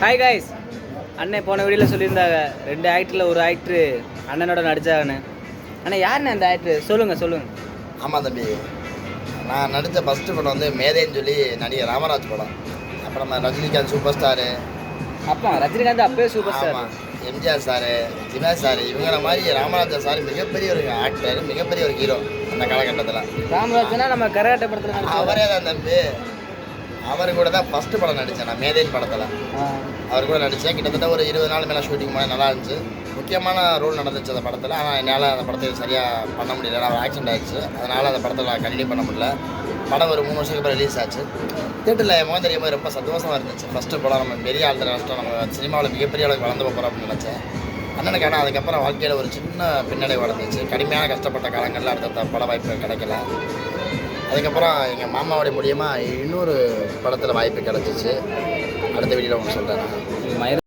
Hi guys, அண்ணன் போன வீடியோவில் சொல்லியிருந்தாங்க 2 ஆக்டரில் ஒரு ஆக்டரு அண்ணனோட நடித்தாங்கண்ணே. அண்ணா யாருண்ணே அந்த ஆக்டரு? சொல்லுங்கள். ஆமாம் தம்பி, நான் நடித்த ஃபஸ்ட்டு படம் வந்து மேதைன்னு சொல்லி நடிகர் ராமராஜ் படம். அப்புறம் ரஜினிகாந்த் சூப்பர் ஸ்டாரு. அப்பா ரஜினிகாந்த் அப்பவே சூப்பர் ஸ்டார். ஆமாம், எம்ஜிஆர் சாரு, ஜினா சார், இவங்கள மாதிரி ராமராஜா சார் மிகப்பெரிய ஒரு ஆக்டர், மிகப்பெரிய ஒரு ஹீரோ அந்த காலகட்டத்தில். ராமராஜனா நம்ம கரகாட்ட படத்தில் அவரே தான் தம்பி. அவர் கூட தான் ஃபஸ்ட்டு படம் நடித்தேன் நான், மேதைன் படத்தில். அவர் கூட நடித்தேன். கிட்டத்தட்ட ஒரு 20 நாள் மேலே ஷூட்டிங் பண்ண நல்லா இருந்துச்சு. முக்கியமான ரோல் நடந்துச்சு அந்த படத்தில். ஆனால் என்னால் அந்த படத்தை சரியாக பண்ண முடியல. நான் ஆக்சிடென்ட் ஆகிடுச்சு. அதனால் அந்த படத்தில் நான் கண்டினியூ பண்ண முடியல. படம் ஒரு 3 வருஷத்துக்கு அப்புறம் ரிலீஸ் ஆச்சு. தேட்டரில் என் முகம் தெரியும் போது ரொம்ப சந்தோஷமாக இருந்துச்சு. ஃபஸ்ட்டு படம் நம்ம பெரிய ஆள் நஷ்டம், நம்ம சினிமாவில் மிகப்பெரிய அளவுக்கு வளர்ந்து போகிறோம் அப்படின்னு நினச்சேன். அண்ணனுக்கு ஆனால் அதுக்கப்புறம் வாழ்க்கையில் ஒரு சின்ன பின்னடை வளர்ந்துச்சு. கடுமையான கஷ்டப்பட்ட காலங்களில் அடுத்த பட வாய்ப்பு கிடைக்கல. அதுக்கப்புறம் எங்கள் மாமாவுடைய மூலியமாக இன்னொரு படத்தில் வாய்ப்பு கிடச்சிச்சு. அடுத்த வீடியோவில் உங்களுக்கு சொல்கிறேன்.